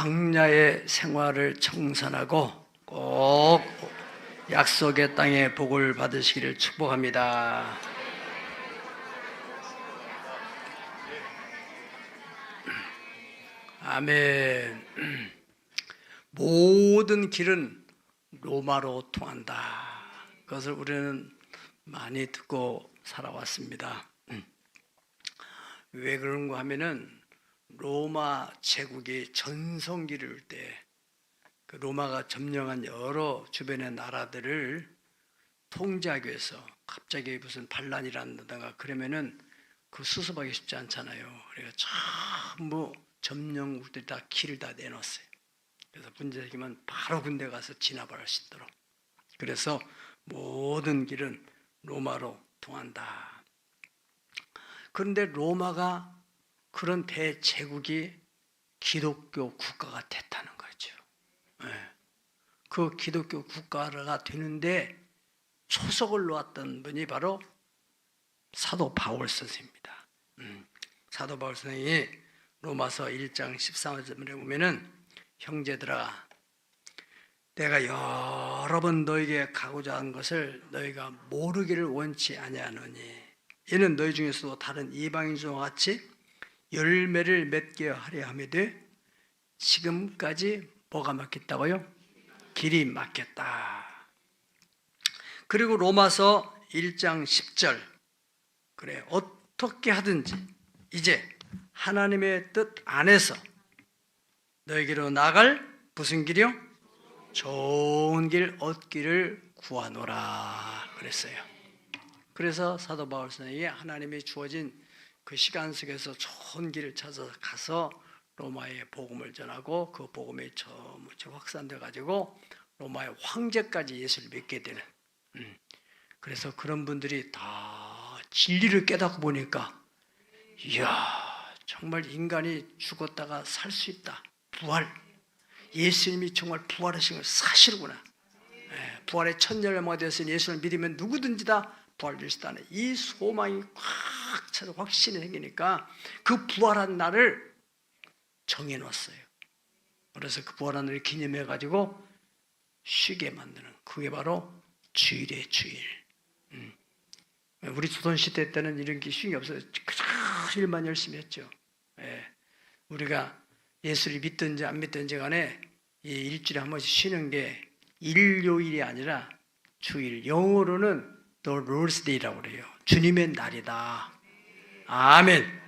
광야의 생활을 청산하고 꼭 약속의 땅의 복을 받으시기를 축복합니다. 아멘. 모든 길은 로마로 통한다. 그것을 우리는 많이 듣고 살아왔습니다. 왜 그런가 하면은 로마 제국이 전성기를 이룰 때 그 로마가 점령한 여러 주변의 나라들을 통제하기 위해서 갑자기 무슨 반란이란다든가 그러면은 그 수습하기 쉽지 않잖아요. 그래서 전부 점령국들이 다 길을 다 내놓았어요. 그래서 문제 생기면 바로 군대 가서 진압할 수 있도록. 그래서 모든 길은 로마로 통한다. 그런데 로마가 그런 대제국이 기독교 국가가 됐다는 거죠. 그 기독교 국가가 되는데 초석을 놓았던 분이 바로 사도 바울 선생입니다. 사도 바울 선생이 로마서 1장 13절에 보면은 형제들아 내가 여러 번 너에게 가고자 한 것을 너희가 모르기를 원치 아니하노니 이는 너희 중에서도 다른 이방인 중과 같이 열매를 맺게 하려 함이되 지금까지 뭐가 막혔다고요? 길이 막혔다. 그리고 로마서 1장 10절 그래 어떻게 하든지 이제 하나님의 뜻 안에서 너에게로 나갈 무슨 길이요? 좋은 길 얻기를 구하노라 그랬어요. 그래서 사도 바울 선생이 하나님이 주어진 그 시간 속에서 좋은 길을 찾아서 가서 로마의 복음을 전하고 그 복음이 점차 확산돼 가지고 로마의 황제까지 예수를 믿게 되는. 그래서 그런 분들이 다 진리를 깨닫고 보니까 이야 정말 인간이 죽었다가 살 수 있다. 부활. 예수님이 정말 부활하신 걸 사실구나. 부활의 첫 열매가 되었으니 예수를 믿으면 누구든지 다 부활될 수 있다는 이 소망이 꽉 차서 확신이 생기니까 그 부활한 날을 정해놨어요. 그래서 그 부활한 날을 기념해가지고 쉬게 만드는 그게 바로 주일의 주일. 우리 조선시대 때는 이런 게 쉬는 게 없어요. 그저 일만 열심히 했죠. 우리가 예수를 믿든지 안 믿든지 간에 이 일주일에 한 번씩 쉬는 게 일요일이 아니라 주일. 영어로는 The Lord's Day라고 그래요. 주님의 날이다. 아멘.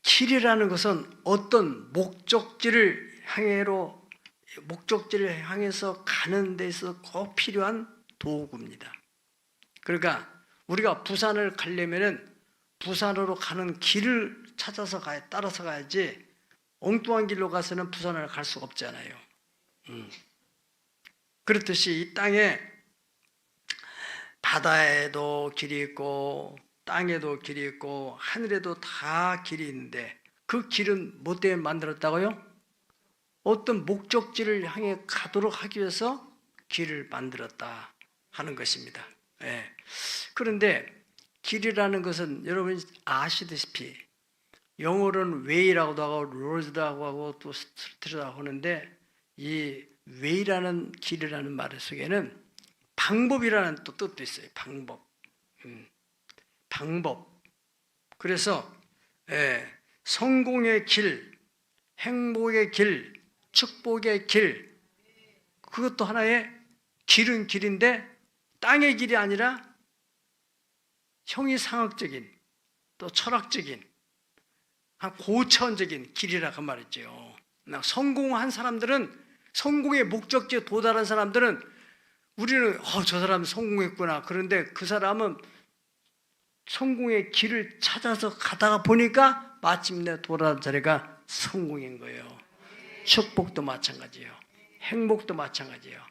길이라는 것은 어떤 목적지를 향해서 가는 데서 꼭 필요한 도구입니다. 그러니까 우리가 부산을 가려면은 부산으로 가는 길을 찾아서 따라서 가야지 엉뚱한 길로 가서는 부산을 갈 수가 없잖아요. 그렇듯이 이 땅에 바다에도 길이 있고 땅에도 길이 있고 하늘에도 다 길이 있는데 그 길은 뭐 때문에 만들었다고요? 어떤 목적지를 향해 가도록 하기 위해서 길을 만들었다 하는 것입니다. 그런데 길이라는 것은 여러분이 아시다시피 영어로는 way라고도 하고 road라고 하고 또 street라고 하는데 이 way라는 길이라는 말 속에는 방법이라는 또 뜻도 있어요. 방법. 그래서 성공의 길, 행복의 길, 축복의 길 그것도 하나의 길은 길인데 땅의 길이 아니라 형이상학적인 또 철학적인 고차원적인 길이라 그 말이죠. 성공한 사람들은 성공의 목적지에 도달한 사람들은 우리는 저 사람 성공했구나. 그런데 그 사람은 성공의 길을 찾아서 가다가 보니까 마침내 도달한 자리가 성공인 거예요. 축복도 마찬가지예요. 행복도 마찬가지예요.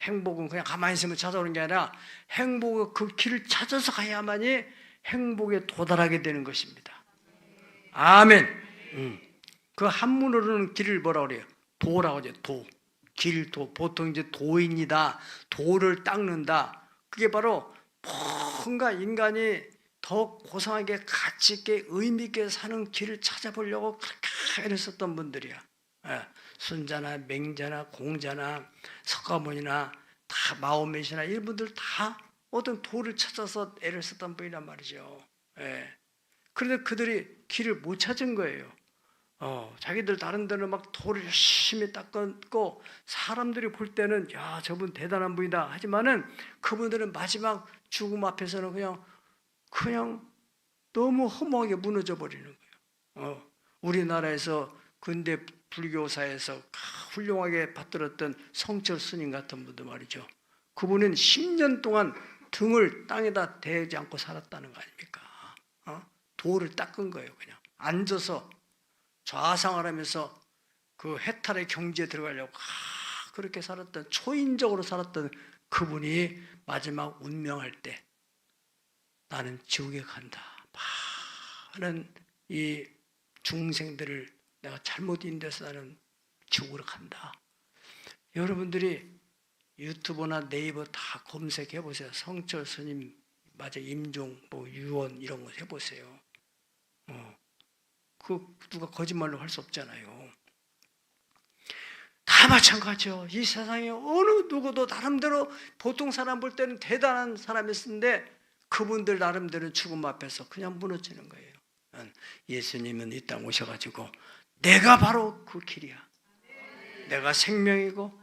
행복은 그냥 가만히 있으면 찾아오는 게 아니라 행복의 그 길을 찾아서 가야만이 행복에 도달하게 되는 것입니다. 아멘. 그 한문으로는 길을 뭐라고 그래요? 도라고 하죠. 길도 보통 이제 도인이다. 도를 닦는다. 그게 바로 뭔가 인간이 더 고상하게 가치 있게 의미 있게 사는 길을 찾아보려고 애를 썼던 분들이야. 순자나 맹자나 공자나 석가모니나 다 마호мет이나 이런 분들 다 어떤 도를 찾아서 애를 썼던 분이란 말이죠. 그런데 그들이 길을 못 찾은 거예요. 자기들 다른 데는 막 도를 열심히 닦았고 사람들이 볼 때는 야, 저분 대단한 분이다 하지만은 그분들은 마지막 죽음 앞에서는 그냥 너무 허무하게 무너져 버리는 거예요. 우리나라에서 근대 불교사에서 훌륭하게 받들었던 성철 스님 같은 분도 말이죠. 그분은 10년 동안 등을 땅에다 대지 않고 살았다는 거 아닙니까? 도를 닦은 거예요. 그냥 앉아서 좌상을 하면서 그 해탈의 경지에 들어가려고 그렇게 살았던, 초인적으로 살았던 그분이 마지막 운명할 때 나는 지옥에 간다, 많은 이 중생들을 내가 잘못 인도해서 나는 지옥으로 간다. 여러분들이 유튜브나 네이버 다 검색해 보세요. 성철 스님, 맞아, 임종, 유언 이런 거 해보세요. 그 누가 거짓말로 할 수 없잖아요. 다 마찬가지죠. 이 세상에 어느 누구도 나름대로 보통 사람 볼 때는 대단한 사람이었는데 그분들 나름대로 죽음 앞에서 그냥 무너지는 거예요. 예수님은 이 땅 오셔가지고 내가 바로 그 길이야. 내가 생명이고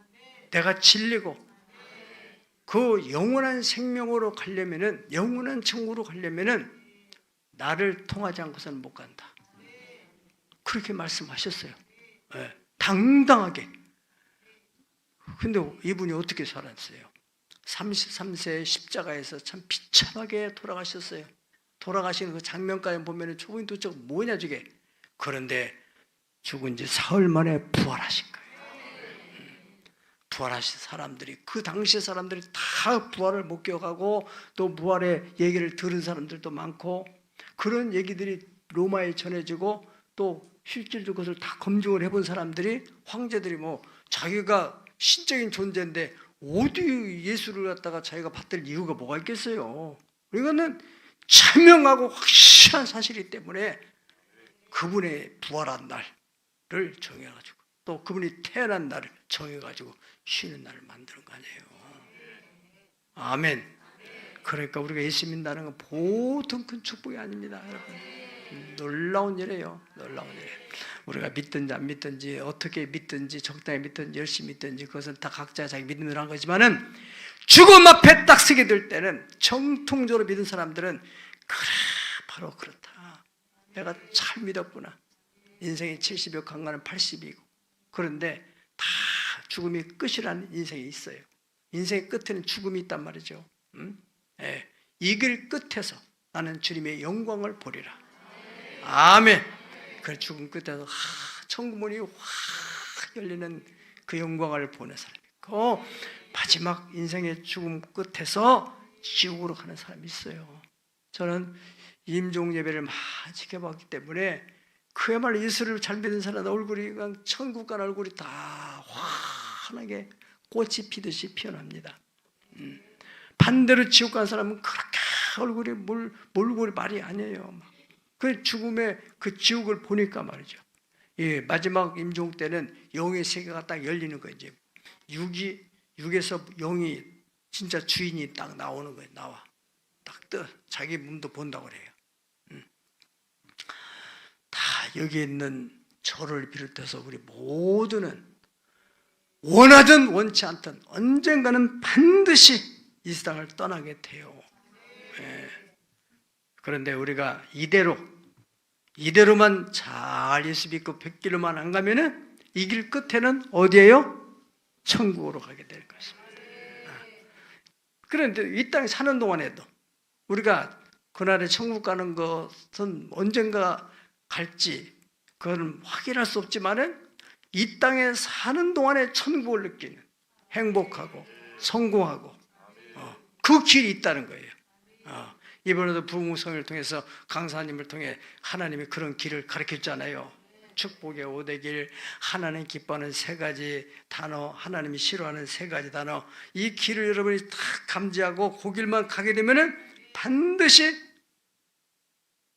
내가 진리고 그 영원한 생명으로 가려면은, 영원한 천국으로 가려면은 나를 통하지 않고서는 못 간다. 그렇게 말씀하셨어요. 당당하게. 근데 이분이 어떻게 살았어요? 33세 십자가에서 참 비참하게 돌아가셨어요. 돌아가시는 그 장면까지 보면 저분이 도대체 뭐냐 저게. 그런데 죽은 지 사흘 만에 부활하신 거예요. 부활하신 사람들이, 그 당시 사람들이 다 부활을 목격하고 또 부활의 얘기를 들은 사람들도 많고, 그런 얘기들이 로마에 전해지고 또 실질적으로 그것을 다 검증을 해본 사람들이, 황제들이 자기가 신적인 존재인데 어디 예수를 갖다가 자기가 받들 이유가 뭐가 있겠어요. 이거는 천명하고 확실한 사실이기 때문에 그분의 부활한 날을 정해가지고 또 그분이 태어난 날을 정해가지고 쉬는 날을 만드는 거 아니에요. 아멘. 그러니까 우리가 예수 믿는다는 건 보통 큰 축복이 아닙니다, 여러분. 놀라운 일이에요. 놀라운 일. 우리가 믿든지 안 믿든지, 어떻게 믿든지, 적당히 믿든지, 열심히 믿든지, 그것은 다 각자 자기 믿음으로 한 거지만은 죽음 앞에 딱 서게 될 때는 정통적으로 믿은 사람들은 그래, 바로 그렇다. 내가 잘 믿었구나. 인생이 70여 강간은 80이고, 그런데 다 죽음이 끝이라는 인생이 있어요. 인생의 끝에는 죽음이 있단 말이죠. 이 길 끝에서 나는 주님의 영광을 보리라. 아멘. 그 죽음 끝에서 천국문이 확 열리는 그 영광을 보는 사람이고, 마지막 인생의 죽음 끝에서 지옥으로 가는 사람이 있어요. 저는 임종 예배를 많이 지켜봤기 때문에 그야말로 예수를 잘 믿는 사람 얼굴이 그냥 천국 간 얼굴이 다 환하게 꽃이 피듯이 피어납니다. 반대로 지옥 간 사람은 그렇게 얼굴이 몰골이 말이 아니에요. 그 죽음의 그 지옥을 보니까 말이죠. 예, 마지막 임종 때는 영의 세계가 딱 열리는 거예요. 이제 육에서 영이 진짜 주인이 딱 나오는 거예요. 나와 딱 자기 몸도 본다고 그래요. 다 여기 있는 저를 비롯해서 우리 모두는 원하든 원치 않든 언젠가는 반드시 이 세상을 떠나게 돼요. 예. 그런데 우리가 이대로만 잘 예수 믿고 백길로만 안 가면은 이 길 끝에는 어디예요? 천국으로 가게 될 것입니다. 그런데 이 땅에 사는 동안에도 우리가 그날에 천국 가는 것은 언젠가 갈지 그건 확인할 수 없지만은 이 땅에 사는 동안에 천국을 느끼는, 행복하고 성공하고 그 길이 있다는 거예요. 이번에도 부흥성을 통해서 강사님을 통해 하나님이 그런 길을 가르쳤잖아요. 축복의 5대 길, 하나님 기뻐하는 3가지 단어, 하나님이 싫어하는 3가지 단어, 이 길을 여러분이 다 감지하고 그 길만 가게 되면은 반드시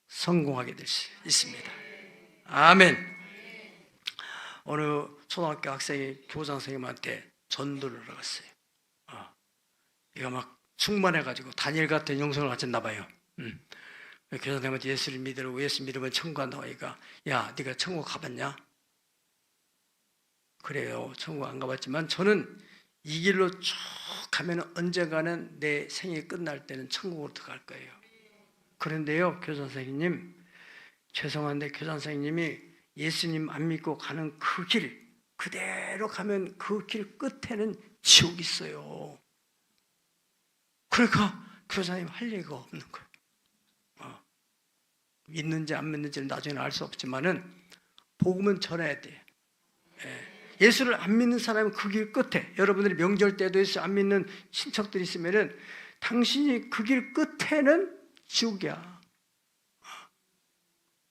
성공하게 될 수 있습니다. 아멘. 어느 초등학교 학생이 교장 선생님한테 전도를 나갔어요. 얘가 막 충만해가지고 다니엘 같은 영성을 가졌나 봐요. 교장 선생님한테 예수를 믿으라고, 예수 믿으면 천국 간다고 하니까, 야, 네가 천국 가봤냐? 그래요, 천국 안 가봤지만 저는 이 길로 쭉 가면 언젠가는 내 생이 끝날 때는 천국으로 들어갈 거예요. 그런데요, 교장 선생님, 죄송한데 교장 선생님이 예수님 안 믿고 가는 그 길 그대로 가면 그 길 끝에는 지옥이 있어요. 그러니까 교사님 할 얘기가 없는 거예요. 믿는지 안 믿는지는 나중에 알 수 없지만은 복음은 전해야 돼. 예수를 안 믿는 사람은 그 길 끝에, 여러분들이 명절 때도 예수 안 믿는 친척들이 있으면은 당신이 그 길 끝에는 지옥이야.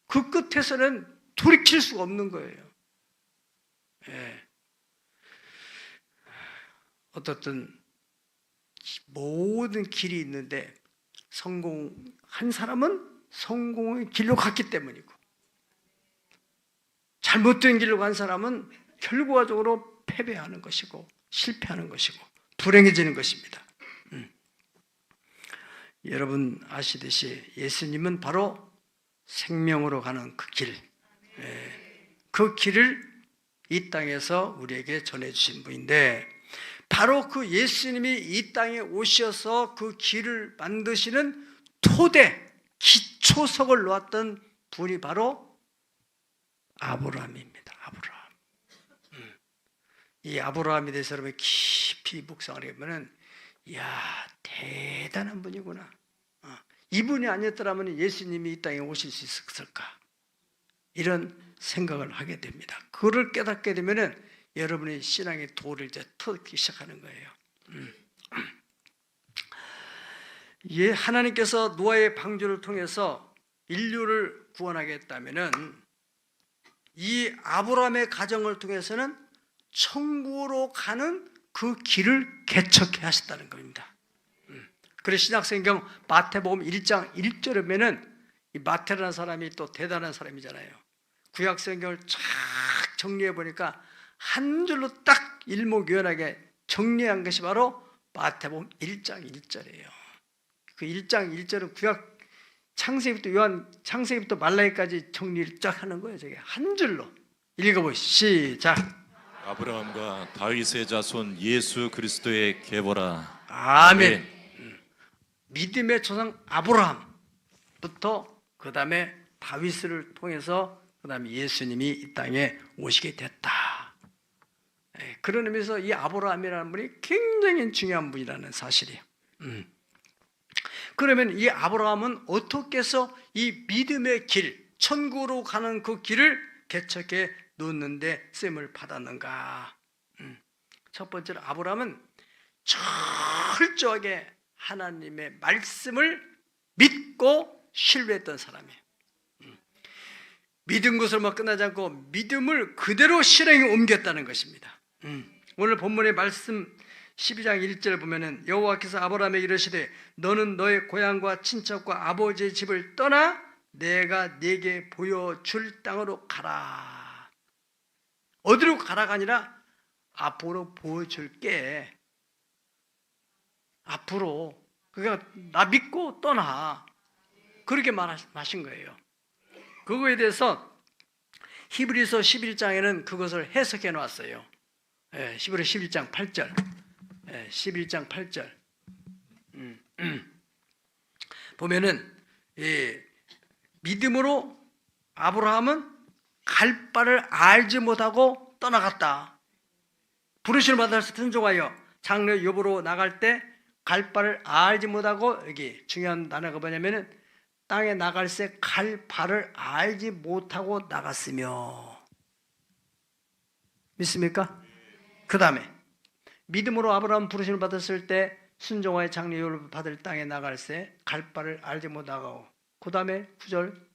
그 끝에서는 돌이킬 수가 없는 거예요. 어떻든 모든 길이 있는데 성공한 사람은 성공의 길로 갔기 때문이고, 잘못된 길로 간 사람은 결과적으로 패배하는 것이고 실패하는 것이고 불행해지는 것입니다. 여러분 아시듯이 예수님은 바로 생명으로 가는 그 길, 그 길을 이 땅에서 우리에게 전해주신 분인데, 바로 그 예수님이 이 땅에 오셔서 그 길을 만드시는 토대, 기초석을 놓았던 분이 바로 아브라함입니다. 아브라함. 이 아브라함에 대해서 여러분 깊이 묵상을 해보면, 이야, 대단한 분이구나. 이분이 아니었더라면 예수님이 이 땅에 오실 수 있었을까? 이런 생각을 하게 됩니다. 그걸 깨닫게 되면 여러분의 신앙의 도를 이제 터기 시작하는 거예요. 예, 하나님께서 노아의 방주를 통해서 인류를 구원하겠다면은 이 아브라함의 가정을 통해서는 천국으로 가는 그 길을 개척해 하셨다는 겁니다. 그래서 신약성경 마태복음 1장 1절에 보면은 이 마태라는 사람이 또 대단한 사람이잖아요. 구약성경을 쫙 정리해 보니까 한 줄로 딱 일목요연하게 정리한 것이 바로 마태복음 1장 1절이에요. 그 1장 1절은 구약 창세기부터 말라기까지 정리를 쫙 하는 거예요. 저게 한 줄로 읽어보시죠. 시작. 아브라함과 다윗의 자손 예수 그리스도의 계보라. 아멘. 믿음의 조상 아브라함부터 그 다음에 다윗을 통해서 그 다음에 예수님이 이 땅에 오시게 됐다. 그런 의미에서 이 아브라함이라는 분이 굉장히 중요한 분이라는 사실이에요. 그러면 이 아브라함은 어떻게 해서 이 믿음의 길, 천국으로 가는 그 길을 개척해 놓는데 쓰임을 받았는가? 첫 번째로 아브라함은 철저하게 하나님의 말씀을 믿고 신뢰했던 사람이에요. 믿은 것으로만 끝나지 않고 믿음을 그대로 실행에 옮겼다는 것입니다. 오늘 본문의 말씀 12장 1절을 보면은 여호와께서 아브라함에게 이르시되 너는 너의 고향과 친척과 아버지의 집을 떠나 내가 네게 보여줄 땅으로 가라. 어디로 가라가 아니라 앞으로 보여줄게. 앞으로 그러니까 나 믿고 떠나. 그렇게 말하신 거예요. 그거에 대해서 히브리서 11장에는 그것을 해석해 놨어요. 히브리서 11장 8절. 11장 8절. 보면은 믿음으로 아브라함은 갈 바를 알지 못하고 떠나갔다. 부르심을 받아서 순종하여 장래 여보로 나갈 때 갈 바를 알지 못하고, 여기 중요한 단어가 뭐냐면은 땅에 나갈새 갈 바를 알지 못하고 나갔으며. 믿습니까? 그 다음에 믿음으로 아브라함 부르심을 받았을 때 순종하여 장래 여보를 받을 땅에 나갈새 갈 바를 알지 못하고, 그 다음에 9절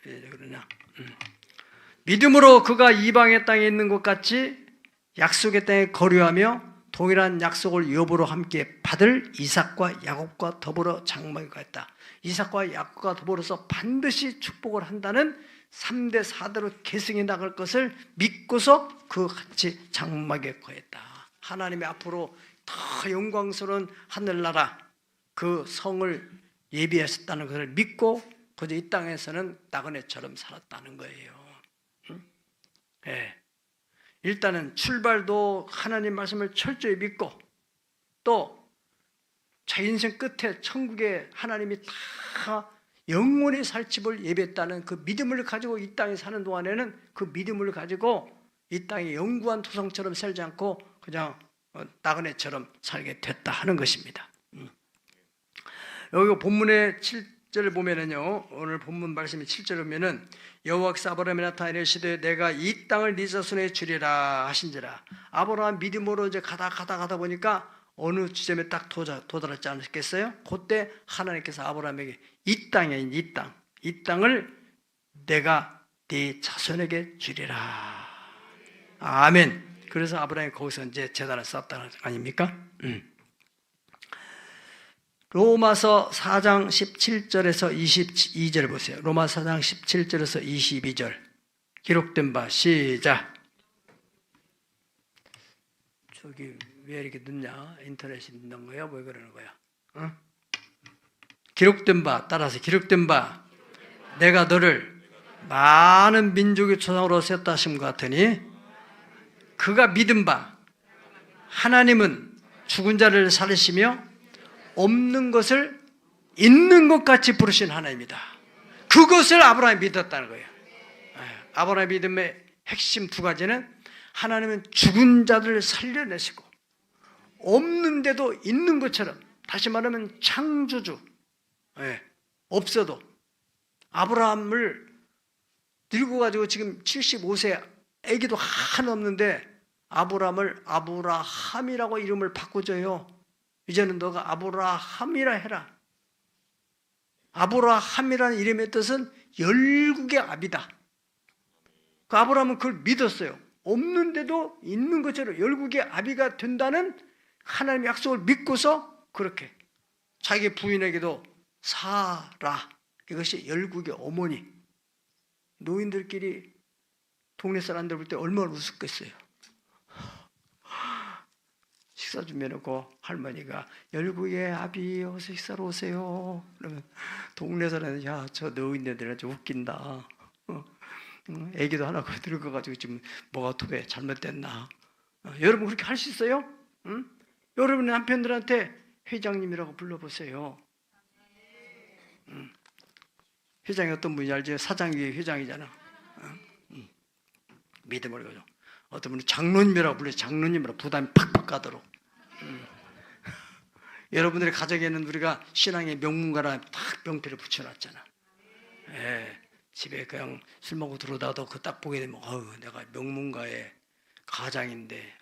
왜 그러냐? 믿음으로 그가 이방의 땅에 있는 것 같이 약속의 땅에 거류하며 동일한 약속을 여부로 함께 받을 이삭과 야곱과 더불어 장막에 갔다. 이삭과 야곱과 더불어서 반드시 축복을 한다는 3대 4대로 계승해 나갈 것을 믿고서 그 같이 장막에 거했다. 하나님이 앞으로 더 영광스러운 하늘나라 그 성을 예비하셨다는 것을 믿고 그저 이 땅에서는 나그네처럼 살았다는 거예요. 예. 일단은 출발도 하나님 말씀을 철저히 믿고 또 자기 인생 끝에 천국에 하나님이 다 영원히 살 집을 예비했다는 그 믿음을 가지고 이 땅에 사는 동안에는 그 믿음을 가지고 이 땅에 영구한 토성처럼 살지 않고 그냥 나그네처럼 살게 됐다 하는 것입니다. 여기 본문의 7절을 보면은요, 오늘 본문 말씀이 7절을 보면은 여호와께서 아브라함에 나타나 이르시되 내가 이 땅을 네 자손에 주리라 하신지라. 아브라함 믿음으로 이제 가다 보니까 어느 지점에 딱 도달하지 않았겠어요? 그때 하나님께서 아브라함에게 이 땅을 내가 네 자손에게 주리라. 아멘. 그래서 아브라함이 거기서 이제 제단을 쌓았다는 거 아닙니까? 로마서 4장 17절에서 22절 보세요. 로마서 4장 17절에서 22절 기록된 바 시작. 저기 왜 이렇게 늦냐? 인터넷이 늦는 거야? 왜 그러는 거야? 어? 기록된 바 따라서 기록된 바 내가 너를 많은 민족의 조상으로 세웠다 하신 것 같으니 그가 믿은 바 하나님은 죽은 자를 살리시며 없는 것을 있는 것 같이 부르신 하나님이다. 그것을 아브라함이 믿었다는 거예요. 아브라함의 믿음의 핵심 두 가지는 하나님은 죽은 자들을 살려내시고 없는데도 있는 것처럼, 다시 말하면 창조주, 없어도 아브라함을 들고 가지고 지금 75세 아기도 하나 없는데 아브라함을 아브라함이라고 이름을 바꿔줘요. 이제는 너가 아브라함이라 해라. 아브라함이라는 이름의 뜻은 열국의 아비다. 그 아브라함은 그걸 믿었어요. 없는데도 있는 것처럼 열국의 아비가 된다는 하나님의 약속을 믿고서 그렇게 자기 부인에게도 사라, 이것이 열국의 어머니. 노인들끼리 동네 사람들 볼 때 얼마나 웃었겠어요. 식사 준비해놓고 할머니가 열국의 아비 어서 식사로 오세요. 그러면 동네 사람은 야, 저 노인네들은 좀 웃긴다. 애기도 하나 늙어가지고 지금 뭐가 도배 잘못됐나. 여러분 그렇게 할 수 있어요? 응? 여러분 남편들한테 회장님이라고 불러보세요. 회장이 어떤 분인지 알죠? 사장 위에 회장이잖아. 믿음을 가지고. 어떤 분은 장로님이라고 불러요. 장로님이라고 부담이 팍팍 가도록. 여러분들의 가정에는 우리가 신앙의 명문가라 딱 명패를 붙여놨잖아. 집에 그냥 술 먹고 들어오다가도 그 딱 보게 되면 내가 명문가의 가장인데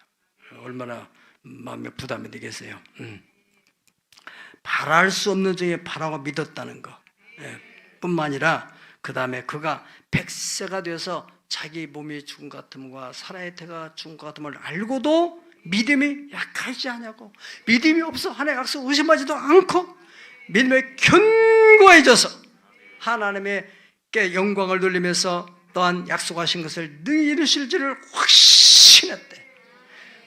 얼마나 마음에 부담이 되겠어요. 바랄 수 없는 중에 바라고 믿었다는 거. 뿐만 아니라 그 다음에 그가 100세가 되어서 자기 몸이 죽은 것 같음과 사라의 태가 죽은 것 같음을 알고도 믿음이 약하지 않냐고, 믿음이 없어 하나님의 약속 의심하지도 않고 믿음에 견고해져서 하나님께 영광을 돌리면서 또한 약속하신 것을 능히 이루실 줄을 확신했대.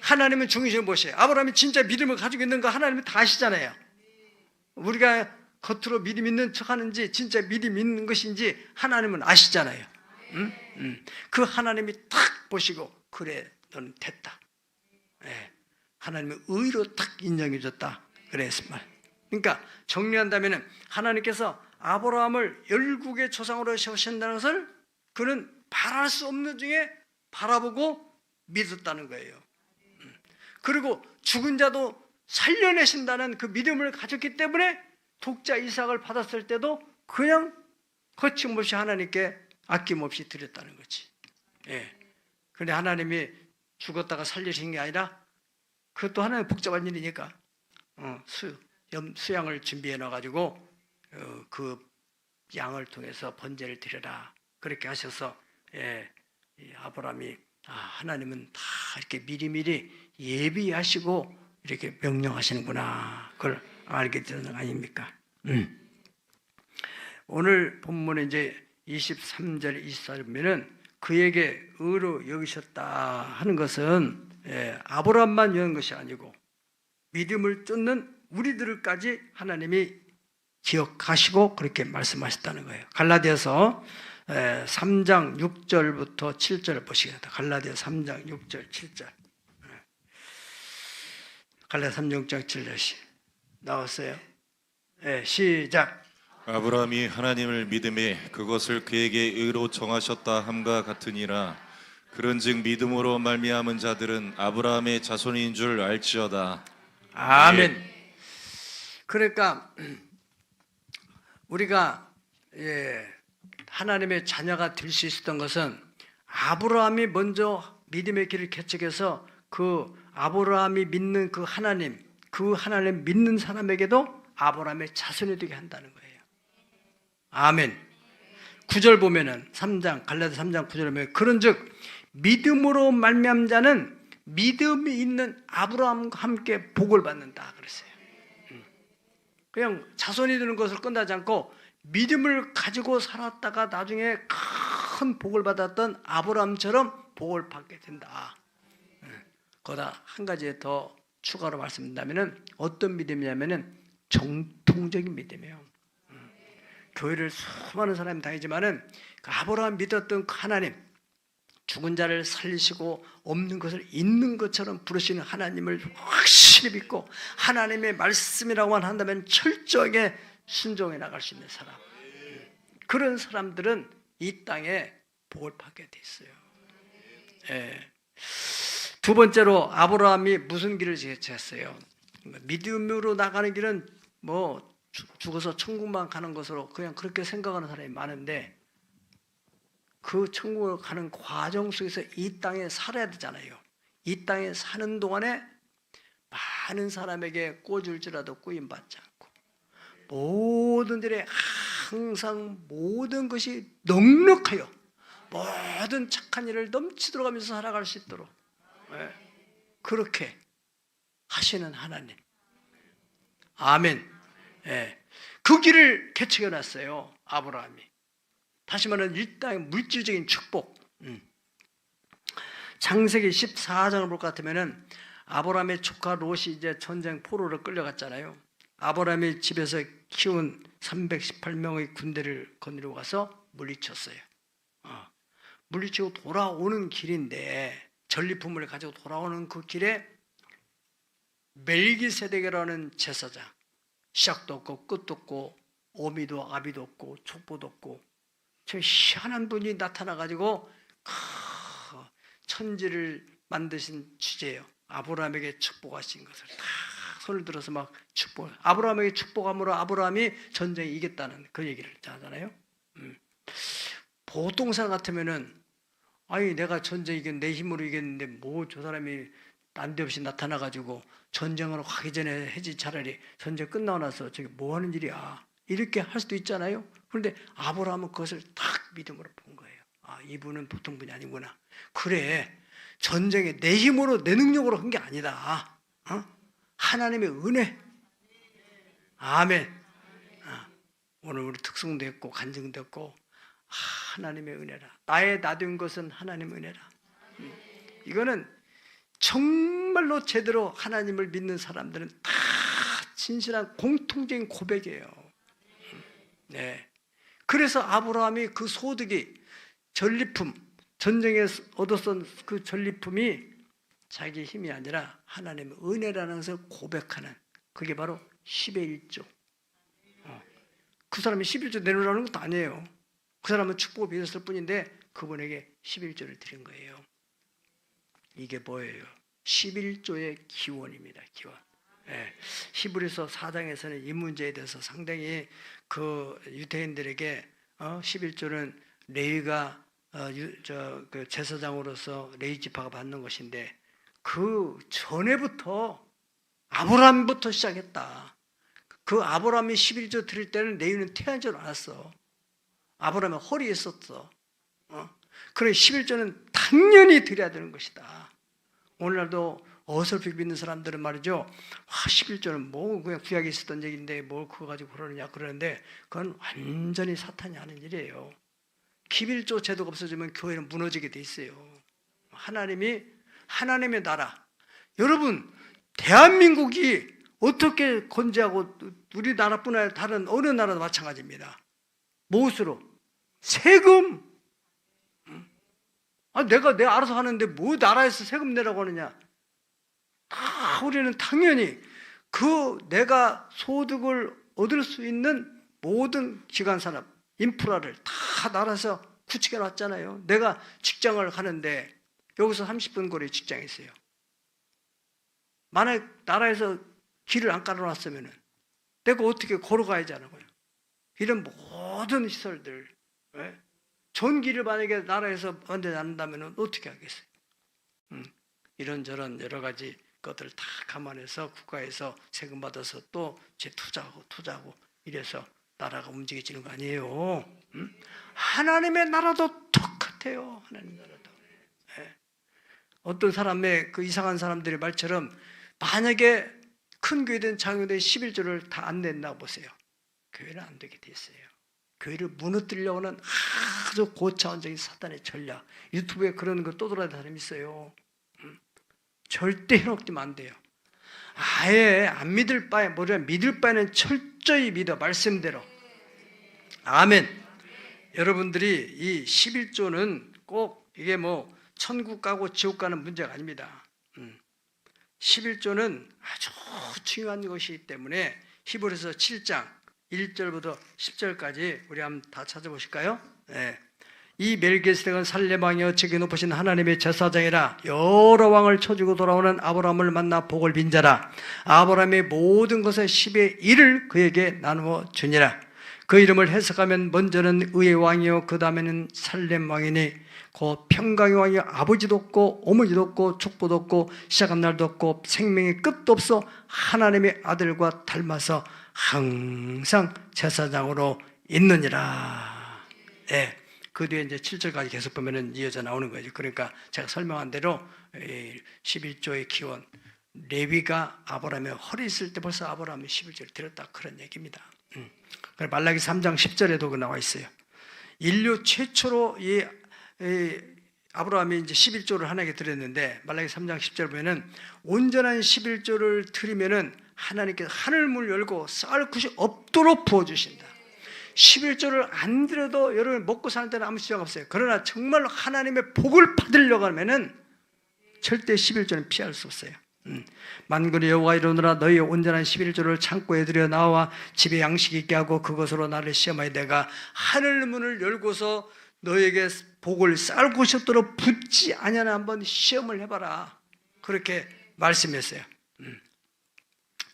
하나님은 중심을 보세요. 아브라함이 진짜 믿음을 가지고 있는 거 하나님은 다 아시잖아요. 우리가 겉으로 믿음 있는 척하는지 진짜 믿음 있는 것인지 하나님은 아시잖아요. 그 하나님이 딱 보시고 그래 너는 됐다. 하나님의 의로 딱 인정해줬다. 그랬습니다. 그러니까 정리한다면 하나님께서 아브라함을 열국의 조상으로 세우신다는 것을 그는 바랄 수 없는 중에 바라보고 믿었다는 거예요. 그리고 죽은 자도 살려내신다는 그 믿음을 가졌기 때문에 독자 이삭을 받았을 때도 그냥 거침없이 하나님께 아낌없이 드렸다는 거지. 그런데 하나님이 죽었다가 살리신 게 아니라 그것도 하나의 복잡한 일이니까 수양을 준비해 놔가지고 그 양을 통해서 번제를 드려라 그렇게 하셔서 아브라함이 하나님은 다 이렇게 미리미리 예비하시고 이렇게 명령하시는구나. 그걸 알게 되는 거 아닙니까? 오늘 본문에 이제 23절, 24절 보면은 그에게 의로 여기셨다 하는 것은 아브라함만 여는 것이 아니고 믿음을 쫓는 우리들까지 하나님이 기억하시고 그렇게 말씀하셨다는 거예요. 갈라디아서 3장 6절부터 7절을 보시겠다. 갈라디아 3장 6절 7절. 갈라디아 3장 6절 7절 나왔어요. 시작. 아브라함이 하나님을 믿음에 그것을 그에게 의로 정하셨다 함과 같으니라. 그런즉 믿음으로 말미암은 자들은 아브라함의 자손인 줄 알지어다. 아멘. 그러니까 우리가 하나님의 자녀가 될 수 있었던 것은 아브라함이 먼저 믿음의 길을 개척해서 그 아브라함이 믿는 그 하나님 믿는 사람에게도 아브라함의 자손이 되게 한다는 거예요. 아멘. 9절 보면은 갈라디아 3장 9절에 보면 그런즉 믿음으로 말미암은 자는 믿음이 있는 아브라함과 함께 복을 받는다 그랬어요. 그냥 자손이 되는 것을 끝나지 않고 믿음을 가지고 살았다가 나중에 큰 복을 받았던 아브라함처럼 복을 받게 된다. 거기다 한 가지 더 추가로 말씀드린다면은 어떤 믿음이냐면은 정통적인 믿음이에요. 교회를 수많은 사람이 다니지만은 그 아브라함 믿었던 그 하나님, 죽은 자를 살리시고 없는 것을 있는 것처럼 부르시는 하나님을 확실히 믿고 하나님의 말씀이라고만 한다면 철저하게 순종해 나갈 수 있는 사람, 그런 사람들은 이 땅에 복을 받게 돼 있어요. 두 번째로 아브라함이 무슨 길을 제쳤어요? 믿음으로 나가는 길은 뭐 죽어서 천국만 가는 것으로 그냥 그렇게 생각하는 사람이 많은데 그 천국으로 가는 과정 속에서 이 땅에 살아야 되잖아요. 이 땅에 사는 동안에 많은 사람에게 꿔줄지라도 꾸임받지 않고 모든 일에 항상 모든 것이 넉넉하여 모든 착한 일을 넘치도록 하면서 살아갈 수 있도록 그렇게 하시는 하나님. 아멘. 그 길을 개척해 놨어요. 아브라함이. 다시 말하면 일당의 물질적인 축복. 창세기 14장을 볼 것 같으면은 아브라함의 조카 롯이 이제 전쟁 포로로 끌려갔잖아요. 아브라함이 집에서 키운 318명의 군대를 거느리고 가서 물리쳤어요. 물리치고 돌아오는 길인데 전리품을 가지고 돌아오는 그 길에 멜기세덱이라는 제사장, 시작도 없고 끝도 없고 오미도 아비도 없고 족보도 없고 저 희한한 분이 나타나가지고 천지를 만드신 주제예요. 아브라함에게 축복하신 것을 다 손을 들어서 막 축복. 아브라함에게 축복함으로 아브라함이 전쟁에 이겼다는 그 얘기를 하잖아요. 보통 사람 같으면은 아니 내가 전쟁 이겼 내 힘으로 이겼는데 뭐 저 사람이 난데없이 나타나가지고 전쟁을 하기 전에 해지 차라리 전쟁 끝나고 나서 저게 뭐 하는 일이야 이렇게 할 수도 있잖아요. 그런데 아브라함은 그것을 딱 믿음으로 본 거예요. 이분은 보통 분이 아니구나. 그래 전쟁에 내 힘으로 내 능력으로 한 게 아니다. 하나님의 은혜. 아멘. 오늘 우리 특성도 했고 간증도 했고 하나님의 은혜라. 나의 나된 것은 하나님의 은혜라. 이거는 정말로 제대로 하나님을 믿는 사람들은 다 진실한 공통적인 고백이에요. 그래서 아브라함이 그 소득이 전리품, 전쟁에서 얻었던 그 전리품이 자기 힘이 아니라 하나님의 은혜라는 것을 고백하는 그게 바로 10의 1조. 그 사람이 11조 내놓으라는 것도 아니에요. 그 사람은 축복을 받았을 뿐인데 그분에게 11조를 드린 거예요. 이게 뭐예요? 11조의 기원입니다. 기원. 히브리서 4장에서는 이 문제에 대해서 상당히 그 유대인들에게 11조는 레위가 그 제사장으로서 레위 지파가 받는 것인데 그 전에부터 아브라함부터 시작했다. 그 아브라함이 11조 드릴 때는 레위는 태어난 줄 알았어. 아브라함은 허리에 있었어. 그래 11조는 다 당연히 드려야 되는 것이다. 오늘날도 어설프게 믿는 사람들은 말이죠. 11조는 뭐 그냥 구약에 있었던 얘기인데 뭘 그거 가지고 그러느냐 그러는데 그건 완전히 사탄이 하는 일이에요. 11조 제도가 없어지면 교회는 무너지게 돼 있어요. 하나님의 나라. 여러분, 대한민국이 어떻게 건재하고 우리나라뿐 아니라 다른 어느 나라도 마찬가지입니다. 무엇으로? 세금. 내가 알아서 하는데 뭐 나라에서 세금 내라고 하느냐? 우리는 당연히 내가 소득을 얻을 수 있는 모든 기관 산업, 인프라를 다 나라에서 구축해 놨잖아요. 내가 직장을 하는데 여기서 30분 거리에 직장이 있어요. 만약 나라에서 길을 안 깔아놨으면 내가 어떻게 걸어가야지 하는 거예요. 이런 모든 시설들, 전기를 만약에 나라에서 만들지 않는다면 어떻게 하겠어요? 이런저런 여러 가지 것들을 다 감안해서 국가에서 세금 받아서 또 투자하고 이래서 나라가 움직여지는 거 아니에요. 하나님의 나라도 똑같아요. 하나님 나라도. 어떤 사람의 그 이상한 사람들의 말처럼 만약에 큰 교회든 작은 교회든 11조를 다 안 낸다고 보세요. 교회는 안 되게 돼 있어요. 교회를 무너뜨리려고 하는 아주 고차원적인 사탄의 전략. 유튜브에 그런 거 떠돌아다니는 사람이 있어요. 절대 해놓기면 안 돼요. 아예 안 믿을 바에 믿을 바에는 철저히 믿어. 말씀대로. 아멘. 여러분들이 이 11조는 꼭 이게 뭐 천국 가고 지옥 가는 문제가 아닙니다. 11조는 아주 중요한 것이기 때문에 히브리서 7장 1절부터 10절까지 우리 한번 다 찾아보실까요? 네. 이 멜기세덱은 살렘 왕이여 지극히 높으신 하나님의 제사장이라 여러 왕을 쳐주고 돌아오는 아브라함을 만나 복을 빈 자라. 아브라함의 모든 것의 10의 1을 그에게 나누어 주니라. 그 이름을 해석하면 먼저는 의의 왕이요 그 다음에는 살렘 왕이니 곧 평강의 왕이요 아버지도 없고 어머니도 없고 족보도 없고 시작한 날도 없고 생명의 끝도 없어 하나님의 아들과 닮아서 항상 제사장으로 있느니라. 네. 그 뒤에 이제 7절까지 계속 보면은 이어져 나오는 거죠. 그러니까 제가 설명한 대로 11조의 기원, 레위가 아브라함의 허리 있을 때 벌써 아브라함이 11조를 드렸다 그런 얘기입니다. 말라기 3장 10절에도 그 나와 있어요. 인류 최초로 이 아브라함이 이제 11조를 하나님께 드렸는데 말라기 3장 10절 보면은 온전한 11조를 드리면은 하나님께서 하늘문을 열고 쌀 것이 없도록 부어주신다. 11조를 안 드려도 여러분 먹고 사는 데는 아무 지장 없어요. 그러나 정말로 하나님의 복을 받으려고 하면은 절대 11조는 피할 수 없어요. 만군의 여호와 이르노라 너희의 온전한 11조를 창고에 들여 나와 집에 양식 있게 하고 그것으로 나를 시험하여 내가 하늘문을 열고서 너에게 복을 쌀 곳이 없도록 붓지 아니하나 한번 시험을 해봐라. 그렇게 말씀했어요.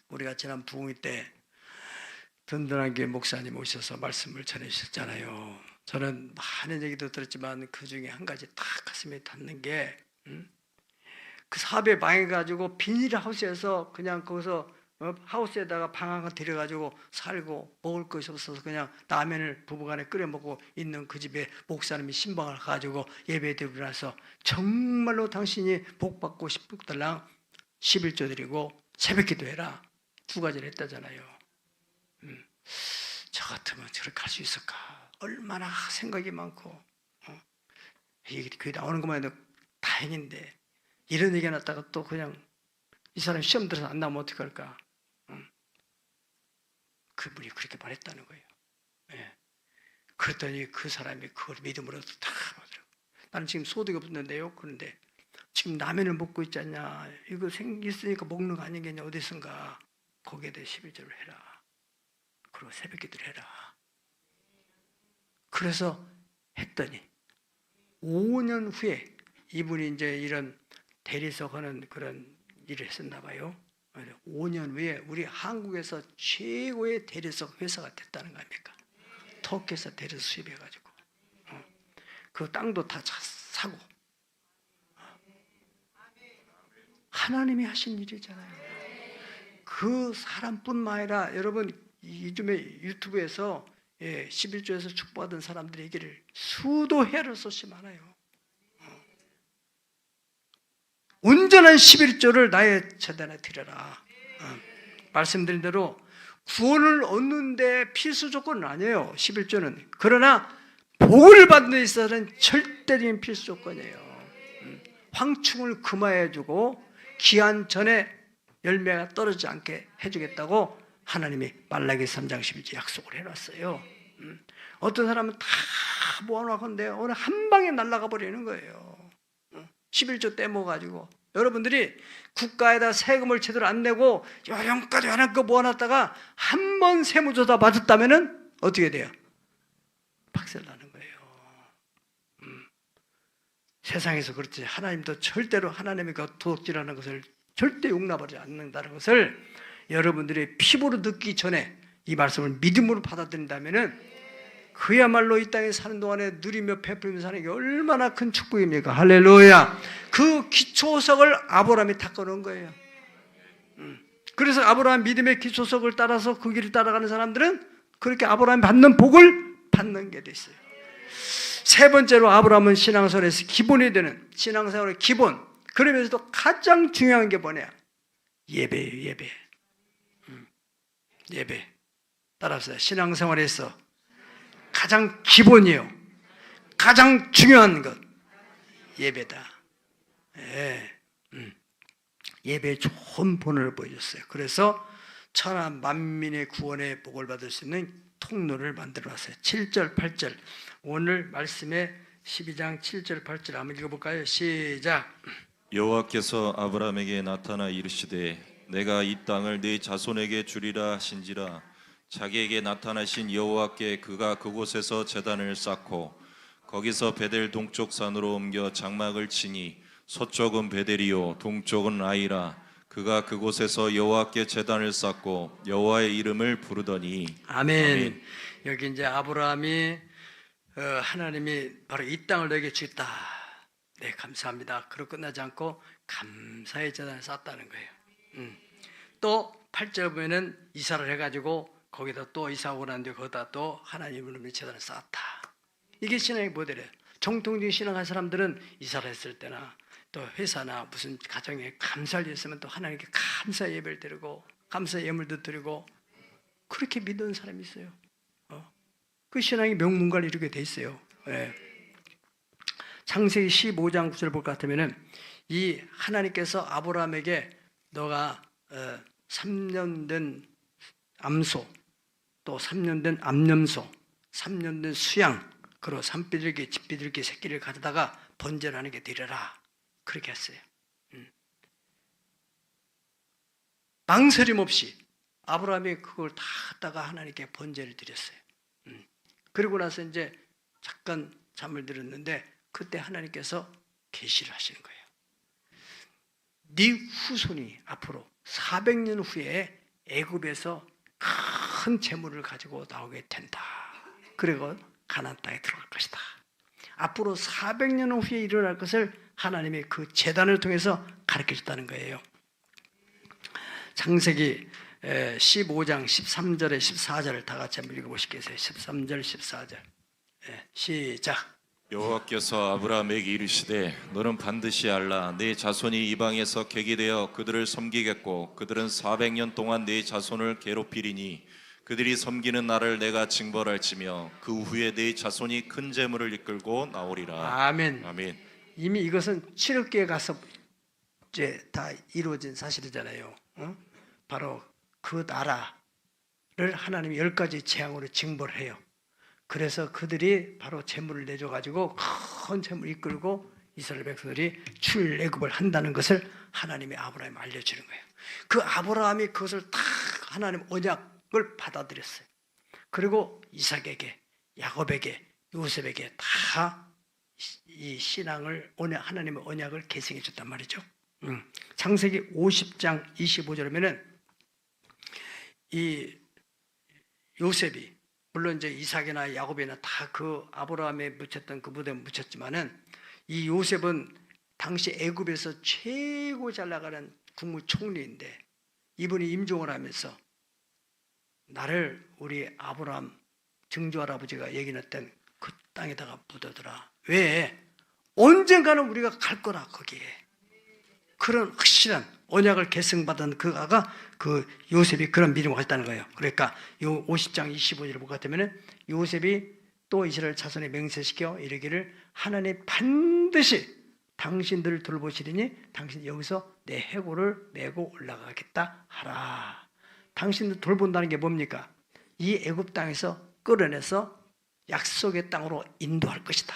우리가 지난 부흥회 때 든든하게 목사님 오셔서 말씀을 전해주셨잖아요. 저는 많은 얘기도 들었지만 그 중에 한 가지 딱 가슴에 닿는 게 그 사업에 망해가지고 비닐하우스에서 그냥 거기서 하우스에다가 방 하나 들여가지고 살고 먹을 것이 없어서 그냥 라면을 부부간에 끓여 먹고 있는 그 집에 목사님이 신방을 가지고 예배 드리고 나서 정말로 당신이 복 받고 싶을랑 11조 드리고 새벽기도 해라. 두 가지를 했다잖아요. 저 같으면 저렇게 할 수 있을까? 얼마나 생각이 많고 이게 교회 나오는 것만 해도 다행인데 이런 얘기가 났다가 또 그냥 이 사람 시험 들어서 안 나오면 어떡할까? 그분이 그렇게 말했다는 거예요. 예. 그랬더니 그 사람이 그걸 믿음으로 다 하더라고요. 나는 지금 소득이 없는데요. 그런데 지금 라면을 먹고 있지 않냐? 이거 있으니까 먹는 거 아니겠냐? 어디선가 거기에 대해 11절을 해라. 그리고 새벽기도를 해라. 그래서 했더니 5년 후에 이분이 이제 이런 대리석 하는 그런 일을 했었나 봐요. 5년 후에 우리 한국에서 최고의 대리석 회사가 됐다는 거 아닙니까? 터키에서 대리석 수입해가지고 그 땅도 다 사고 하나님이 하신 일이잖아요. 그 사람뿐만 아니라 여러분 요즘에 유튜브에서 11조에서 축복받은 사람들의 얘기를 수도 해를 쏟지 많아요. 온전한 11조를 나의 재단에 드려라. 말씀드린 대로 구원을 얻는데 필수 조건은 아니에요. 11조는. 그러나 복을 받는 데 있어서는 절대적인 필수 조건이에요. 황충을 금화해주고 기한 전에 열매가 떨어지지 않게 해주겠다고 하나님이 말라기 3장 11절 약속을 해놨어요. 어떤 사람은 다 모아놓건데 오늘 한 방에 날아가 버리는 거예요. 11조 떼먹어가지고. 여러분들이 국가에다 세금을 제대로 안 내고 요령껏 모아놨다가 한 번 세무조사 맞았다면 어떻게 돼요? 박살나는 거예요. 세상에서 그렇지 하나님도 절대로 하나님의 그 도둑질하는 것을 절대 용납하지 않는다는 것을 여러분들이 피부로 듣기 전에 이 말씀을 믿음으로 받아들인다면 그야말로 이 땅에 사는 동안에 누리며 베풀며 사는 게 얼마나 큰 축복입니까? 할렐루야. 그 기초석을 아브라함이 닦아놓은 거예요. 그래서 아브라함 믿음의 기초석을 따라서 그 길을 따라가는 사람들은 그렇게 아브라함이 받는 복을 받는 게 돼 있어요. 세 번째로 아브라함은 신앙생활에서 기본이 되는 신앙생활의 기본. 그러면서도 가장 중요한 게 뭐냐? 예배예요. 예배. 예배. 따라합시다. 신앙생활에서 가장 기본이요. 가장 중요한 것. 예배다. 예. 예배에 좋은 본을 보여줬어요. 그래서 천하 만민의 구원의 복을 받을 수 있는 통로를 만들어놨어요. 7절, 8절. 오늘 말씀에 12장 7절, 8절 한번 읽어볼까요? 시작. 여호와께서 아브라함에게 나타나 이르시되 내가 이 땅을 네 자손에게 주리라 하신지라. 자기에게 나타나신 여호와께 그가 그곳에서 제단을 쌓고 거기서 베델 동쪽 산으로 옮겨 장막을 치니 서쪽은 베델이요 동쪽은 아이라. 그가 그곳에서 여호와께 제단을 쌓고 여호와의 이름을 부르더니. 아멘. 아멘. 여기 이제 아브라함이 하나님이 바로 이 땅을 너에게 주겠다. 네, 감사합니다. 그러고 끝나지 않고 감사의 제단을 쌓았다는 거예요. 또 8절 보면은 이사를 해가지고 거기다 또 이사 오고 난 뒤에 거기다 또 하나님으로 제단을 쌓았다. 이게 신앙의 모델이에요. 정통적인 신앙한 사람들은 이사를 했을 때나 또 회사나 무슨 가정에 감사를 했으면 또 하나님께 감사 예배를 드리고 감사 예물도 드리고 그렇게 믿는 사람이 있어요. 그 신앙이 명문가를 이루게 돼 있어요. 네. 창세기 15장 9절 볼 것 같으면은 이 하나님께서 아브라함에게 너가 3년 된 암소 또 3년 된 암염소 3년 된 수양 그리고 산비둘기 집비둘기 새끼를 가져다가 번제하는 게 드려라 그렇게 했어요. 망설임 없이 아브라함이 그걸 다 갖다가 하나님께 번제를 드렸어요. 그리고 나서 이제 잠깐 잠을 들었는데 그때 하나님께서 계시를 하시는 거예요. 네 후손이 앞으로 400년 후에 애굽에서 큰 재물을 가지고 나오게 된다. 그리고 가나안 땅에 들어갈 것이다. 앞으로 400년 후에 일어날 것을 하나님이 그 제단을 통해서 가르쳐줬다는 거예요. 창세기 15장 13절에 14절을 다 같이 한번 읽어보시겠어요? 13절 14절 시작. 여호와께서 아브라함에게 이르시되 너는 반드시 알라. 네 자손이 이방에서 객이 되어 그들을 섬기겠고 그들은 400년 동안 네 자손을 괴롭히리니 그들이 섬기는 날을 내가 징벌할지며 그 후에 네 자손이 큰 재물을 이끌고 나오리라. 아멘. 아멘. 이미 이것은 칠흑기에 가서 이제 다 이루어진 사실이잖아요. 바로 그 나라를 하나님이 10가지 재앙으로 징벌해요. 그래서 그들이 바로 재물을 내줘가지고 큰 재물을 이끌고 이스라엘 백성들이 출애굽을 한다는 것을 하나님이 아브라함에 알려주는 거예요. 그 아브라함이 그것을 다 하나님 언약을 받아들였어요. 그리고 이삭에게, 야곱에게, 요셉에게 다 이 신앙을 하나님의 언약을 계승해 줬단 말이죠. 창세기 50장 25절이면은 이 요셉이 물론 이제 이삭이나 야곱이나 다 그 아브라함에 묻혔던 그 무대에 묻혔지만은 이 요셉은 당시 애굽에서 최고 잘 나가는 국무총리인데 이분이 임종을 하면서 나를 우리 아브라함 증조 할아버지가 얘기했던 그 땅에다가 묻어두라. 왜? 언젠가는 우리가 갈 거라 거기에. 그런 확실한 언약을 계승받은 그가 그 요셉이 그런 믿음을 가졌다는 거예요. 그러니까 요 50장 25절을 보게 되면은 요셉이 또 이스라엘 자손에 맹세시켜 이르기를 하나님 반드시 당신들을 돌보시리니 당신 여기서 내 해골을 메고 올라가겠다 하라. 당신들 돌본다는 게 뭡니까? 이 애굽 땅에서 끌어내서 약속의 땅으로 인도할 것이다.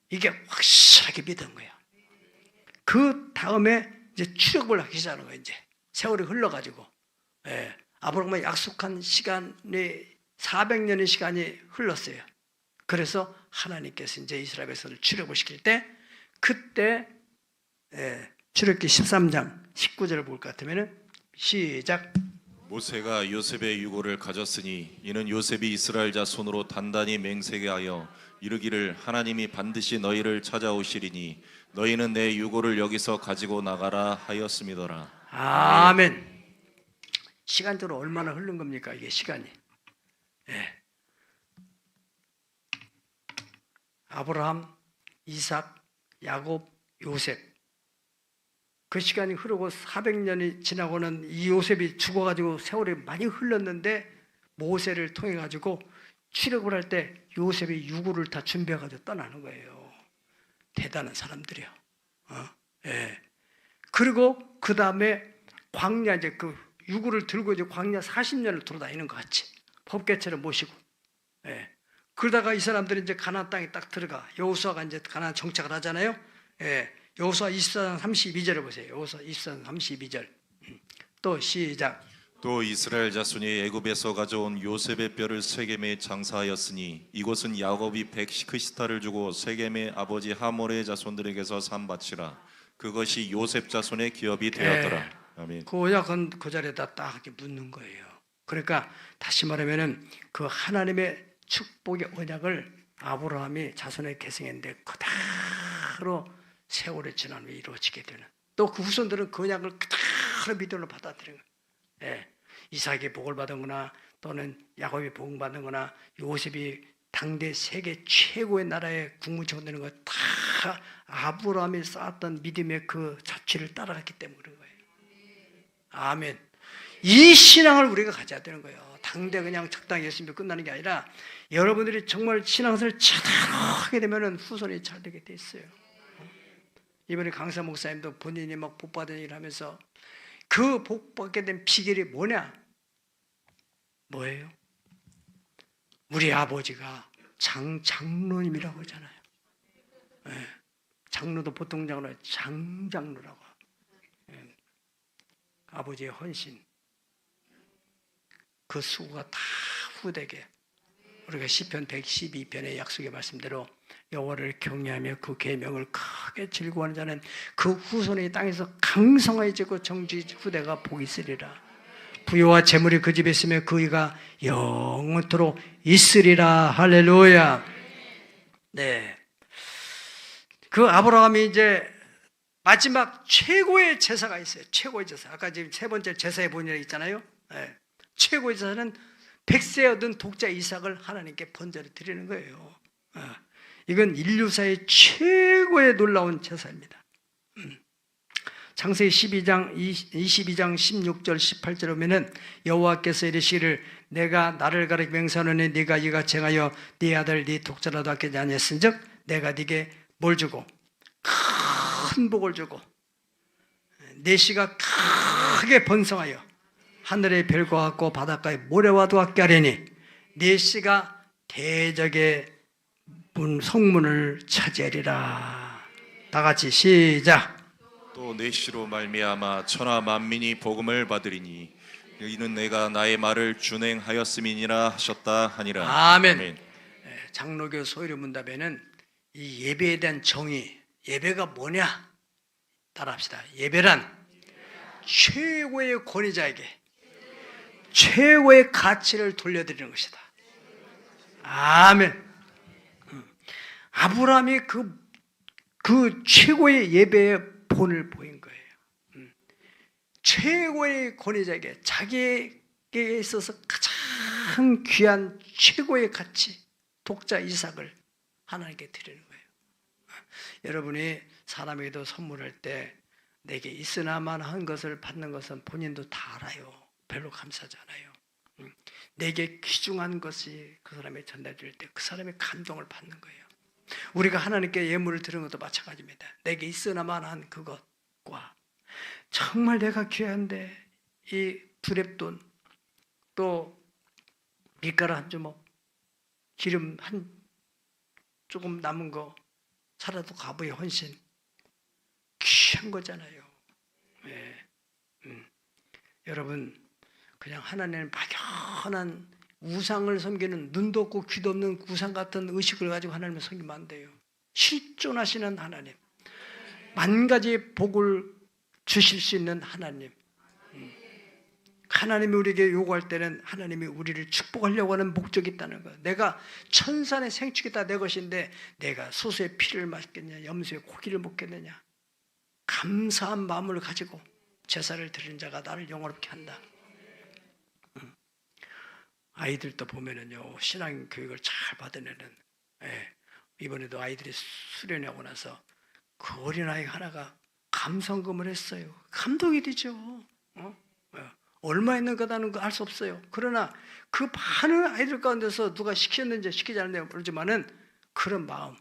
이게 확실하게 믿은 거예요. 그 다음에 이제 출애굽을 하기 시작하는 거예요. 이제 세월이 흘러가지고 아브라함과 약속한 시간이 400년의 시간이 흘렀어요. 그래서 하나님께서 이제 이스라엘 백성을 출애굽을 시킬 때 그때 출애굽기 13장 19절을 볼 것 같으면 시작. 모세가 요셉의 유고를 가졌으니 이는 요셉이 이스라엘 자손으로 단단히 맹세하여 이르기를 하나님이 반드시 너희를 찾아오시리니 너희는 내 유고를 여기서 가지고 나가라 하였음이더라. 아멘. 시간적으로 얼마나 흐른 겁니까? 이게 시간이. 아브라함, 이삭, 야곱, 요셉. 그 시간이 흐르고 400년이 지나고는 이 요셉이 죽어가지고 세월이 많이 흘렀는데 모세를 통해 가지고 출애굽을 할 때 요셉이 유구를 다 준비해가지고 떠나는 거예요. 대단한 사람들이요. 그리고 그 다음에 광야 이제 그 유구를 들고 이제 광야 40년을 돌아다니는 것 같이 법궤체를 모시고. 그러다가 이 사람들이 이제 가나안 땅에 딱 들어가. 여호수아가 이제 가나안 정착을 하잖아요. 여호수아 24장 32절을 보세요. 여호수아 24장 32절. 또 시작. 또 이스라엘 자손이 애굽에서 가져온 요셉의 뼈를 세겜에 장사하였으니 이곳은 야곱이 백시크시타를 주고 세겜의 아버지 하몰의 자손들에게서 산 밭이라. 그것이 요셉 자손의 기업이 되었더라. 아멘. 그 언약은 그 자리에다 딱 이렇게 묻는 거예요. 그러니까 다시 말하면은 그 하나님의 축복의 언약을 아브라함이 자손에 계승했는데 그대로 세월이 지난 후에 이루어지게 되는. 또 그 후손들은 그 언약을 그대로 믿음으로 받아들이는 거예요. 이삭이 복을 받은 거나 또는 야곱이 복을 받은 거나 요셉이 당대 세계 최고의 나라의 국무총리 되는 거 다 아브라함이 쌓았던 믿음의 그 자취를 따라갔기 때문에 그런 거예요. 아멘. 이 신앙을 우리가 가져야 되는 거예요. 당대 그냥 적당히 열심히 끝나는 게 아니라 여러분들이 정말 신앙을 제대로 하게 되면 후손이 잘 되게 돼 있어요. 이번에 강사 목사님도 본인이 막 복 받은 일을 하면서 그 복 받게 된 비결이 뭐냐? 뭐예요? 우리 아버지가 장로님이라고 하잖아요. 장로도 보통 장로, 장장로라고. 아버지의 헌신. 그 수고가 다 후대게. 우리가 시편 112편의 약속의 말씀대로 여호와를 경외하며 그 계명을 크게 즐거워하는 자는 그 후손의 땅에서 강성해지고 정지 후대가 복이 있으리라. 부요와 재물이 그 집에 있으며 그이가 영원토록 있으리라. 할렐루야. 네. 그 아브라함이 이제 마지막 최고의 제사가 있어요. 최고의 제사. 아까 지금 세 번째 제사의 본이라고 있잖아요. 최고의 제사는 백세 얻은 독자 이삭을 하나님께 번제로 드리는 거예요. 이건 인류사의 최고의 놀라운 제사입니다. 창세기 22장 16절 18절 보면은 여호와께서 이르시기를 내가 나를 가리켜 맹세하노니 네가 이같이 행하여 네 아들 네 독자라도 아끼지 아니했은즉 내가 네게 뭘 주고 큰 복을 주고 내 씨가 크게 번성하여 하늘의 별과 같고 바닷가의 모래와도 같게 하리니 네 씨가 대적의 성문을 차지하리라. 다 같이 시작. 또 내 씨로 말미암아 천하 만민이 복음을 받으리니 이는 내가 나의 말을 준행하였음이니라 하셨다 하니라. 아멘. 장로교 소유리 문답에는 이 예배에 대한 정의, 예배가 뭐냐? 따라합시다. 예배란 최고의 권위자에게 최고의 가치를 돌려드리는 것이다. 아멘. 아브라함이 그 최고의 예배의 본을 보인 거예요. 최고의 권위자에게 자기에게 있어서 가장 귀한 최고의 가치, 독자 이삭을 하나님께 드리는 거예요. 여러분이 사람에게도 선물할 때 내게 있으나만 한 것을 받는 것은 본인도 다 알아요. 별로 감사하지 않아요. 내게 귀중한 것이 그 사람에 전달될 때 그 사람의 감동을 받는 거예요. 우리가 하나님께 예물을 드리는 것도 마찬가지입니다. 내게 있으나만 한 그것과 정말 내가 귀한데 이 두렙돈 또 밀가루 한 주먹 기름 한 조금 남은 거 살아도 값의 헌신 귀한 거잖아요. 네. 여러분 그냥 하나님의 막연한 우상을 섬기는 눈도 없고 귀도 없는 우상 같은 의식을 가지고 하나님을 섬기면 안 돼요. 실존하시는 하나님, 만 가지 복을 주실 수 있는 하나님. 하나님이 우리에게 요구할 때는 하나님이 우리를 축복하려고 하는 목적이 있다는 거예요. 내가 천산의 생축이 다 내 것인데 내가 소수의 피를 마시겠냐, 염소의 고기를 먹겠느냐. 감사한 마음을 가지고 제사를 드리는 자가 나를 영화롭게 한다. 아이들도 보면은요, 신앙 교육을 잘 받은 애는, 이번에도 아이들이 수련하고 나서 그 어린아이 하나가 감성금을 했어요. 감동이 되죠. 얼마 있는 거다는 거 알 수 없어요. 그러나 그 많은 아이들 가운데서 누가 시켰는지 시키지 않는지 모르지만은 그런 마음.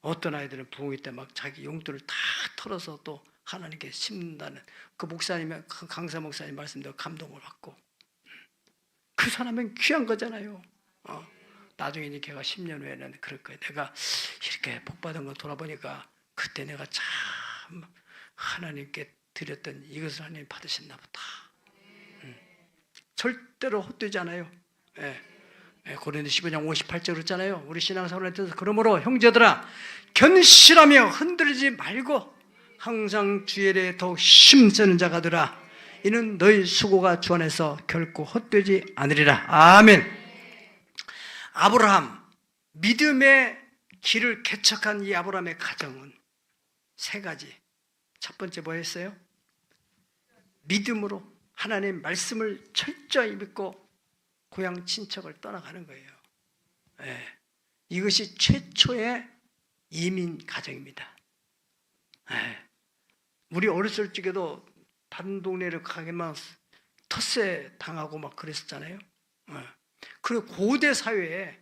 어떤 아이들은 부흥회 때 막 자기 용돈을 다 털어서 또 하나님께 심는다는 그 목사님의 그 강사 목사님 말씀대로 감동을 받고 그 사람은 귀한 거잖아요. 나중에 이제 걔가 10년 후에는 그럴 거예요. 내가 이렇게 복받은 거 돌아보니까 그때 내가 참 하나님께 드렸던 이것을 하나님 받으셨나 보다. 절대로 헛되지 않아요. 고린도 15장 58절 그랬잖아요. 우리 신앙생활에 대해서 그러므로 형제들아 견실하며 흔들리지 말고 항상 주의 일에 더욱 힘쓰는 자가 되라. 이는 너희 수고가 주 안에서 결코 헛되지 않으리라. 아멘. 아브라함, 믿음의 길을 개척한 이 아브라함의 가정은 세 가지. 첫 번째 뭐였어요? 믿음으로 하나님의 말씀을 철저히 믿고 고향 친척을 떠나가는 거예요. 이것이 최초의 이민 가정입니다. 우리 어렸을 적에도 다른 동네를 가기만 텃세 당하고 막 그랬었잖아요. 그리고 고대 사회에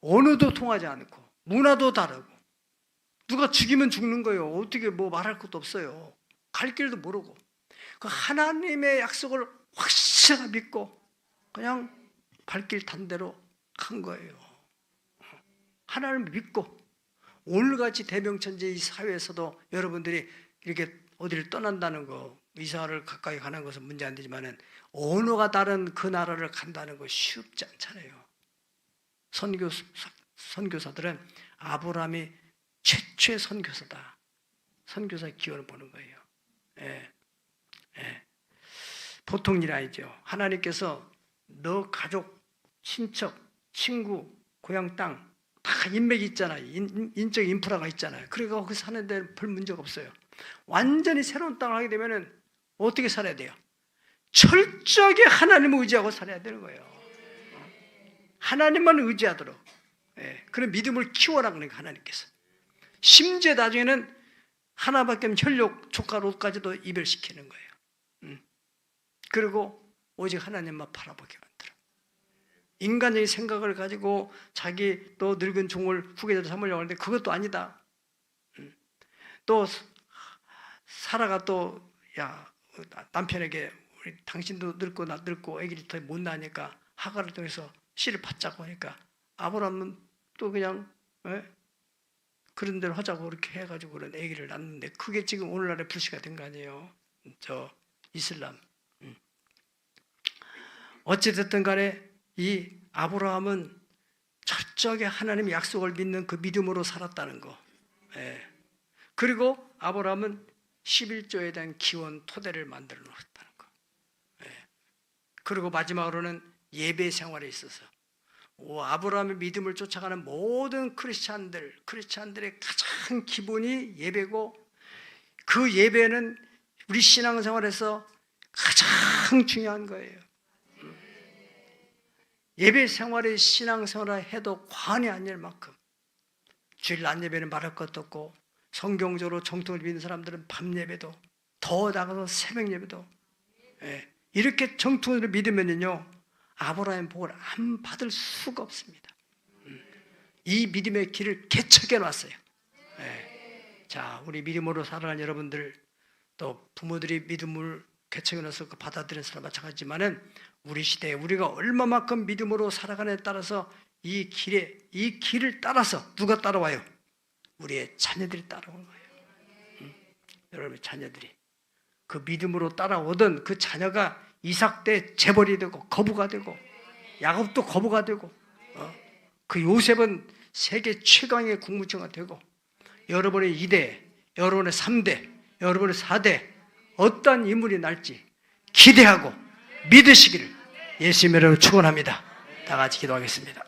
언어도 통하지 않고 문화도 다르고 누가 죽이면 죽는 거예요. 어떻게 뭐 말할 것도 없어요. 갈 길도 모르고 그 하나님의 약속을 확실하게 믿고 그냥 발길 단 대로 간 거예요. 하나님을 믿고 오늘같이 대명천지 이 사회에서도 여러분들이 이렇게 어디를 떠난다는 거, 이사를 가까이 가는 것은 문제 안 되지만은 언어가 다른 그 나라를 간다는 거 쉽지 않잖아요. 선교사들은 아브라함이 최초의 선교사다. 선교사의 기원을 보는 거예요. 보통 일 아니죠. 하나님께서 너 가족, 친척, 친구, 고향 땅 다 인맥이 있잖아요. 인적 인프라가 있잖아요. 그러니까 거기 사는 데는 별 문제가 없어요. 완전히 새로운 땅을 하게 되면은 어떻게 살아야 돼요? 철저하게 하나님을 의지하고 살아야 되는 거예요. 하나님만 의지하도록. 그런 믿음을 키워라 그러니까 하나님께서. 심지어 나중에는 하나밖에 없는 혈육, 조카, 롯까지도 이별시키는 거예요. 그리고 오직 하나님만 바라보게 만들어. 인간적인 생각을 가지고 자기 또 늙은 종을 후계자로 삼으려고 하는데 그것도 아니다. 또 사라가 또 야 남편에게 우리 당신도 늙고 나 늙고 애기를 더 못 낳으니까 하가를 통해서 씨를 받자고 하니까 아브라함은 또 그냥 그런 대로 하자고 그렇게 해가지고 그런 애기를 낳는데 그게 지금 오늘날의 불씨가 된 거 아니에요. 저 이슬람. 어찌됐든 간에 이 아브라함은 철저하게 하나님의 약속을 믿는 그 믿음으로 살았다는 거. 그리고 아브라함은 11조에 대한 기원 토대를 만들어 놓았다는 거. 그리고 마지막으로는 예배 생활에 있어서 아브라함의 믿음을 쫓아가는 모든 크리스찬들의 가장 기본이 예배고 그 예배는 우리 신앙생활에서 가장 중요한 거예요. 예배 생활에 신앙생활을 해도 과언이 아닐 만큼 주일 낮 예배는 말할 것도 없고 성경적으로 정통을 믿는 사람들은 밤 예배도 더 나가서 새벽 예배도 이렇게 정통을 믿으면요 아브라함의 복을 안 받을 수가 없습니다. 이 믿음의 길을 개척해 놨어요. 자, 우리 믿음으로 살아가는 여러분들, 또 부모들이 믿음을 개척해 놔서 받아들이는 사람 마찬가지지만은 우리 시대에 우리가 얼마만큼 믿음으로 살아가느냐에 따라서 이 길을 따라서 누가 따라와요? 우리의 자녀들이 따라오는 거예요. 여러분의 자녀들이 그 믿음으로 따라오던 그 자녀가 이삭 때 재벌이 되고 거부가 되고, 야곱도 거부가 되고, 그 요셉은 세계 최강의 국무총리가 되고, 여러분의 2대, 여러분의 3대, 여러분의 4대 어떤 인물이 날지 기대하고 믿으시기를 예수님 이름으로 축원합니다. 다 같이 기도하겠습니다.